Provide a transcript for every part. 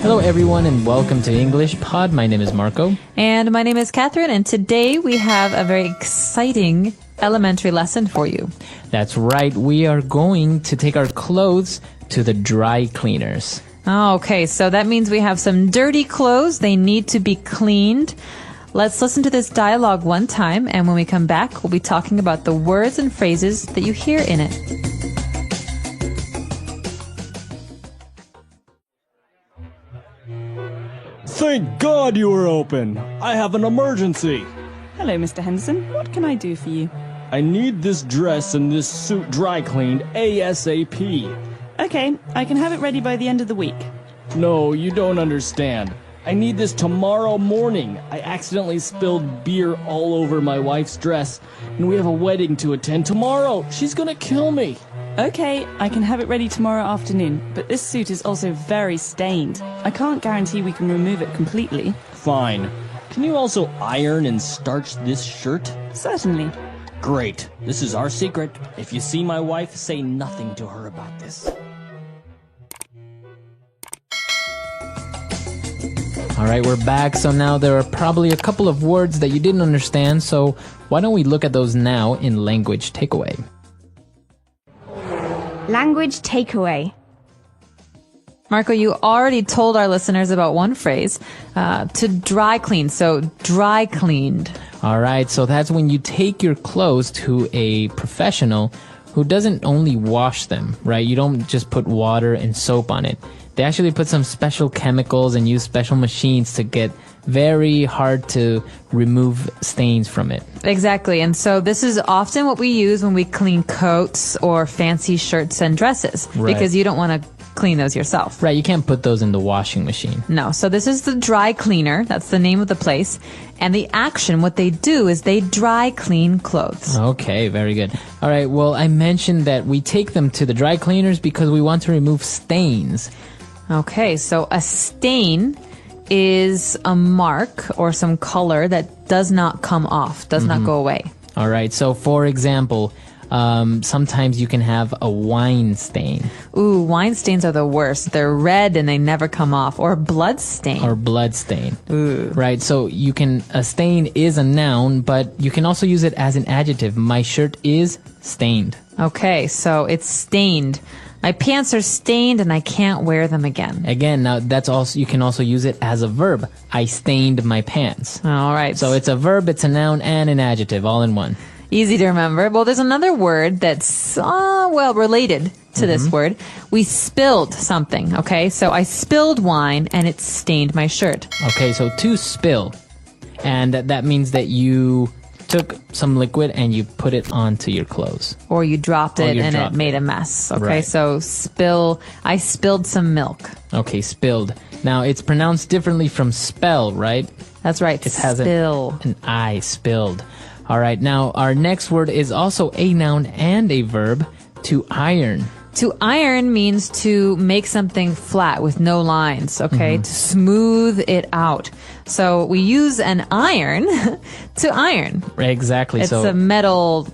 Hello everyone and welcome to English Pod. My name is Marco. And my name is Catherine, and today we have a very exciting elementary lesson for you. That's right. We are going to take our clothes to the dry cleaners. Oh, okay, so that means we have some dirty clothes. They need to be cleaned. Let's listen to this dialogue one time, and when we come back, we'll be talking about the words and phrases that you hear in it. Thank God you were open. I have an emergency. Hello, Mr. Henderson. What can I do for you? I need this dress and this suit dry cleaned ASAP. Okay, I can have it ready by the end of the week. No, you don't understand. I need this tomorrow morning. I accidentally spilled beer all over my wife's dress, and we have a wedding to attend tomorrow. She's gonna kill me. Okay, I can have it ready tomorrow afternoon, but this suit is also very stained. I can't guarantee we can remove it completely. Fine. Can you also iron and starch this shirt? Certainly. Great. This is our secret. If you see my wife, say nothing to her about this. All right, we're back. So now there are probably a couple of words that you didn't understand. So why don't we look at those now in language takeaway? Language takeaway. Marco, you already told our listeners about one phrase, to dry clean, so dry cleaned. All right, so that's when you take your clothes to a professional who doesn't only wash them, right? You don't just put water and soap on it. They actually put some special chemicals and use special machines to get very hard to remove stains from it. Exactly. And so this is often what we use when we clean coats or fancy shirts and dresses, Right. because you don't want to clean those yourself. Right, you can't put those in the washing machine. No. So this is the dry cleaner. That's the name of the place. And the action, what they do is they dry clean clothes. Okay, very good. All right, well, I mentioned that we take them to the dry cleaners because we want to remove stains. Okay, so a stain is a mark or some color that does not come off, does not go away. All right, so for example, sometimes you can have a wine stain. Ooh, wine stains are the worst. They're red and they never come off. Or blood stain. Or blood stain. Ooh. Right, so a stain is a noun, but you can also use it as an adjective. My shirt is stained. Okay, so it's stained. My pants are stained and I can't wear them again. Again, now you can also use it as a verb. I stained my pants. All right. So it's a verb, it's a noun, and an adjective all in one. Easy to remember. Well, there's another word that's, related to this word. We spilled something, okay? So I spilled wine and it stained my shirt. Okay, so to spill. And that means that you took some liquid and you put it onto your clothes. Or you dropped it and it made a mess. Okay, Right. so I spilled some milk. Okay, spilled. Now, it's pronounced differently from spell, right? That's right, It has spill. an I, spilled. All right, now our next word is also a noun and a verb, to iron. To iron means to make something flat with no lines, okay? To smooth it out. So we use an iron to iron. Exactly. It's a metal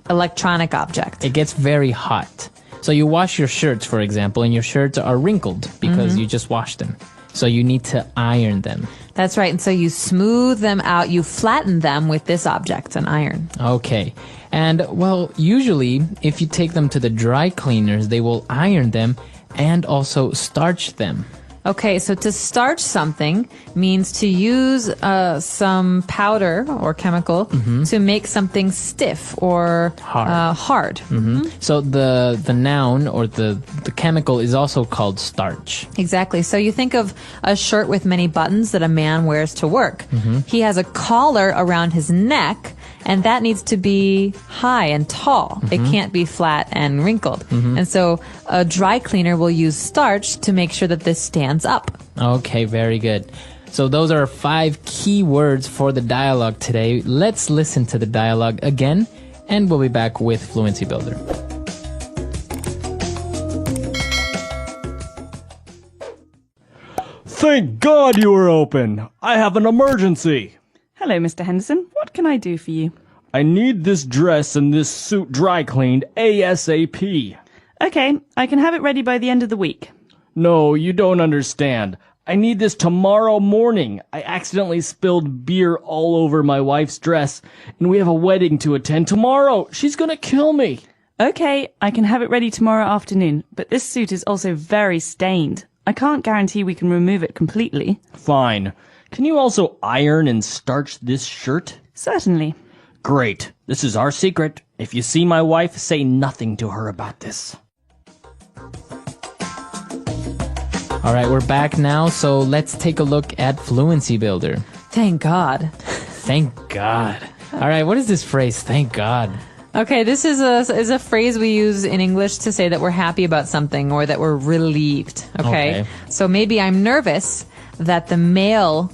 electronic object. It gets very hot. So you wash your shirts, for example, and your shirts are wrinkled because you just washed them. So you need to iron them. That's right. And so you smooth them out, you flatten them with this object, an iron. Okay. And, well, usually, if you take them to the dry cleaners, they will iron them and also starch them. Okay, so to starch something means to use some powder or chemical to make something stiff or hard. So the noun or the chemical is also called starch. Exactly. So you think of a shirt with many buttons that a man wears to work. He has a collar around his neck, and that needs to be high and tall. It can't be flat and wrinkled. And so a dry cleaner will use starch to make sure that this stands up. Okay, very good. So those are 5 key words for the dialogue today. Let's listen to the dialogue again, and we'll be back with Fluency Builder. Thank God you were open. I have an emergency. Hello, Mr. Henderson. What can I do for you? I need this dress and this suit dry cleaned ASAP. Okay, I can have it ready by the end of the week. No, you don't understand. I need this tomorrow morning. I accidentally spilled beer all over my wife's dress, and we have a wedding to attend tomorrow. She's gonna kill me. Okay, I can have it ready tomorrow afternoon, but this suit is also very stained. I can't guarantee we can remove it completely. Fine. Can you also iron and starch this shirt? Certainly. Great. This is our secret. If you see my wife, say nothing to her about this. All right, we're back now, so let's take a look at Fluency Builder. Thank God. Thank God. All right, what is this phrase? Thank God. Okay, this is a phrase we use in English to say that we're happy about something or that we're relieved. Okay? So maybe I'm nervous that the mail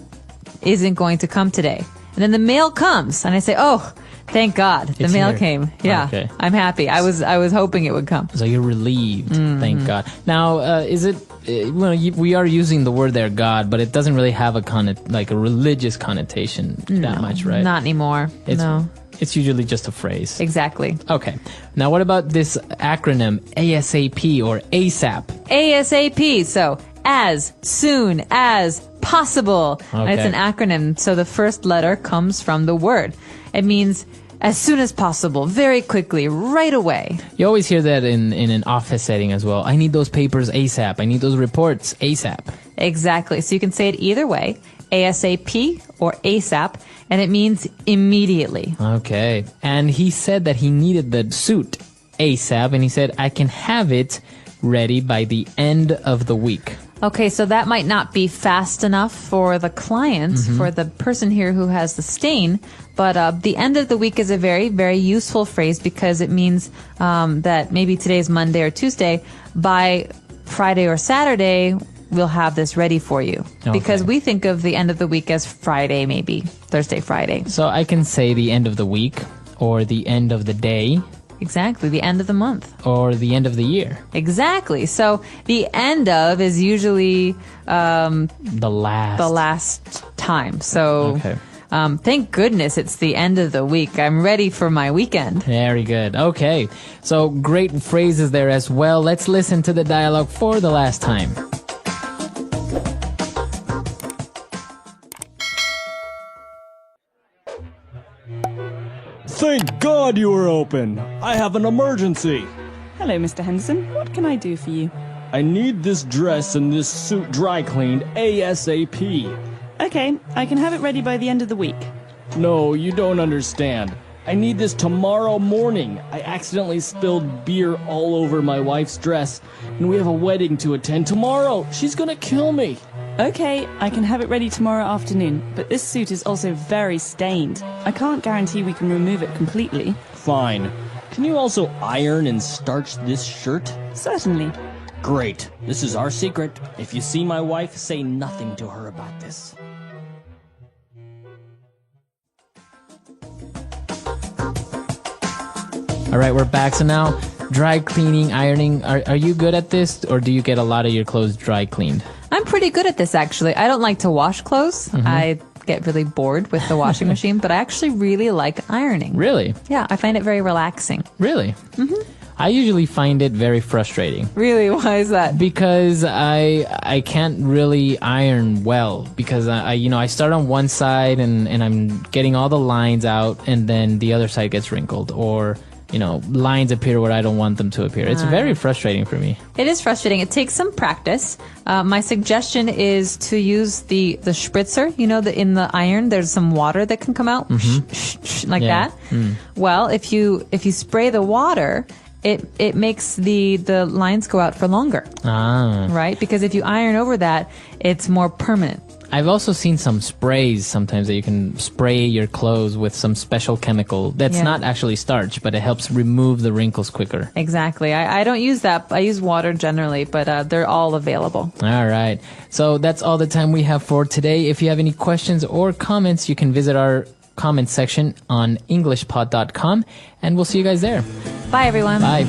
isn't going to come today. And then the mail comes, and I say, oh, thank God, the mail came. Yeah, okay. I'm happy. I was hoping it would come. So you're relieved. Thank God. Now, is it? We are using the word there, God, but it doesn't really have a religious connotation that much, right? Not anymore. No. It's usually just a phrase. Exactly. Okay. Now, what about this acronym ASAP or ASAP? ASAP. So as soon as possible. Okay. It's an acronym. So the first letter comes from the word. It means as soon as possible, very quickly, right away. You always hear that in an office setting as well. I need those papers ASAP. I need those reports ASAP. Exactly. So you can say it either way, ASAP or ASAP, and it means immediately. Okay. And he said that he needed the suit ASAP, and he said, I can have it ready by the end of the week. Okay, so that might not be fast enough for the client, for the person here who has the stain, but the end of the week is a very, very useful phrase because it means that maybe today's Monday or Tuesday, by Friday or Saturday, we'll have this ready for you. Okay. Because we think of the end of the week as Friday, maybe Thursday, Friday. So I can say the end of the week, or the end of the day, Exactly, the end of the month. or the end of the year. Exactly. So the end of is usually The last. time. So Okay. thank goodness it's the end of the week. I'm ready for my weekend. Very good. Okay. So great phrases there as well. Let's listen to the dialogue for the last time. Thank God you were open. I have an emergency. Hello, Mr. Henderson. What can I do for you? I need this dress and this suit dry cleaned ASAP. Okay, I can have it ready by the end of the week. No, you don't understand. I need this tomorrow morning. I accidentally spilled beer all over my wife's dress, and we have a wedding to attend tomorrow. She's gonna kill me. Okay, I can have it ready tomorrow afternoon, but this suit is also very stained. I can't guarantee we can remove it completely. Fine. Can you also iron and starch this shirt? Certainly. Great. This is our secret. If you see my wife, say nothing to her about this. All right, we're back. So now, dry cleaning, ironing. Are you good at this, or do you get a lot of your clothes dry cleaned? I'm pretty good at this, actually. I don't like to wash clothes. I get really bored with the washing machine, but I actually really like ironing. Really? Yeah, I find it very relaxing. Really? I usually find it very frustrating. Really? Why is that? Because I can't really iron well because I start on one side and I'm getting all the lines out and then the other side gets wrinkled or lines appear where I don't want them to appear. It's very frustrating for me. It is frustrating. It takes some practice. My suggestion is to use the spritzer. In the iron, there's some water that can come out like Yeah. that. Well, if you spray the water, it makes the lines go out for longer, right? Because if you iron over that, it's more permanent. I've also seen some sprays sometimes that you can spray your clothes with some special chemical that's not actually starch, but it helps remove the wrinkles quicker. Exactly. I don't use that. I use water generally, but they're all available. All right. So that's all the time we have for today. If you have any questions or comments, you can visit our comment section on englishpod.com, and we'll see you guys there. Bye, everyone. Bye.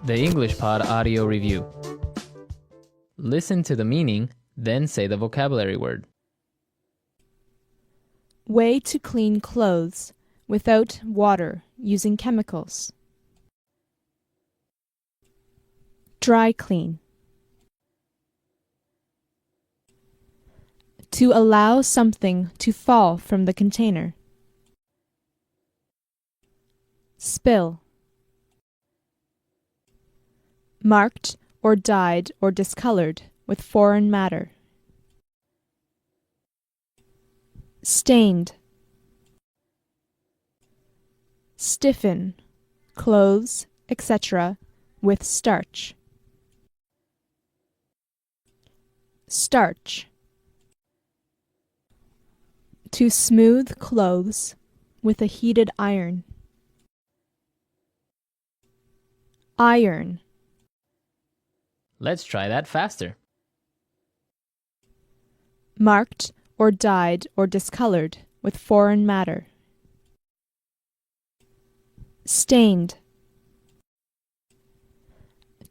The English Pod Audio Review. Listen to the meaning, then say the vocabulary word. Way to clean clothes. without water, using chemicals. Dry clean. To allow something to fall from the container. Spill. Marked or dyed or discolored with foreign matter. Stained. Stiffen, clothes, etc., with starch. Starch. To smooth clothes with a heated iron. Iron. Let's try that faster. Marked or dyed or discolored with foreign matter. Stained.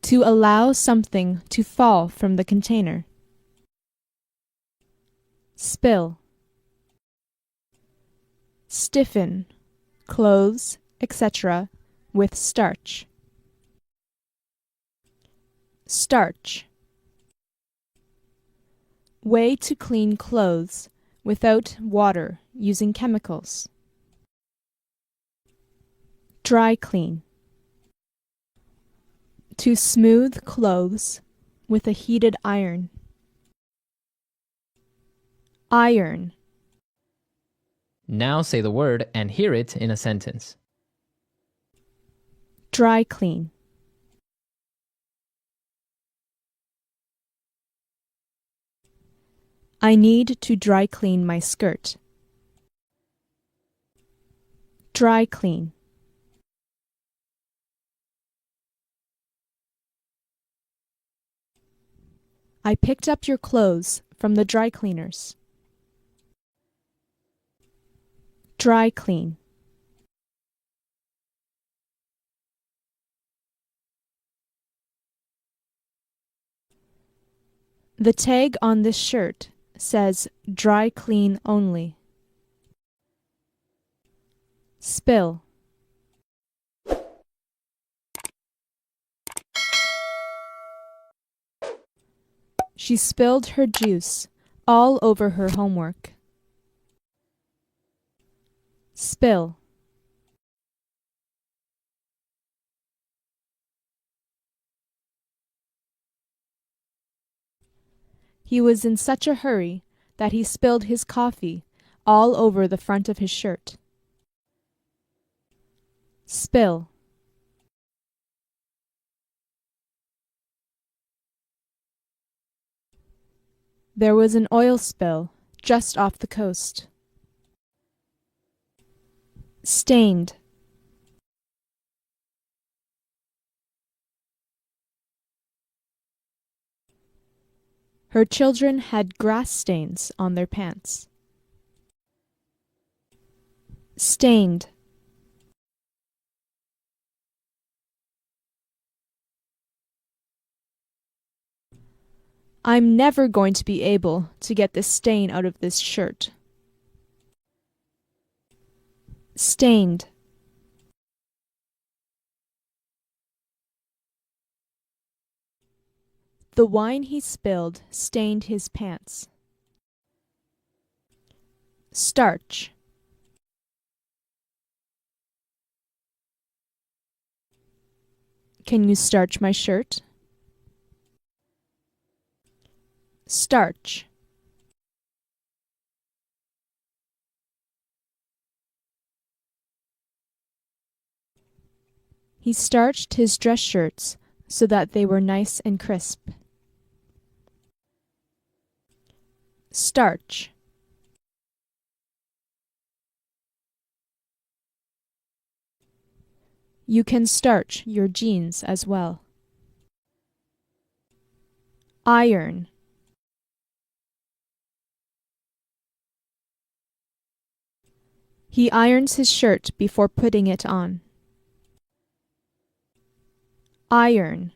To allow something to fall from the container. Spill. Stiffen, clothes, etc., with starch. Starch. Way to clean clothes without water, using chemicals. Dry clean. To smooth clothes with a heated iron. Iron. Now say the word and hear it in a sentence. Dry clean. I need to dry clean my skirt. Dry clean. I picked up your clothes from the dry cleaners. Dry clean. The tag on this shirt says dry clean only. Spill. She spilled her juice all over her homework. Spill. He was in such a hurry that he spilled his coffee all over the front of his shirt. Spill. There was an oil spill just off the coast. Stained. Her children had grass stains on their pants. Stained. I'm never going to be able to get the stain out of this shirt. Stained. The wine he spilled stained his pants. Starch. Can you starch my shirt? Starch. He starched his dress shirts so that they were nice and crisp. Starch. You can starch your jeans as well. Iron. He irons his shirt before putting it on. Iron.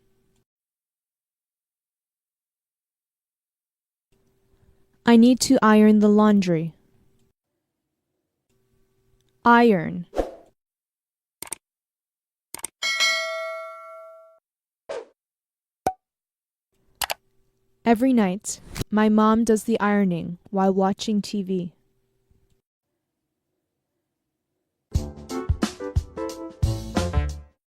I need to iron the laundry. Iron. Every night, my mom does the ironing while watching TV.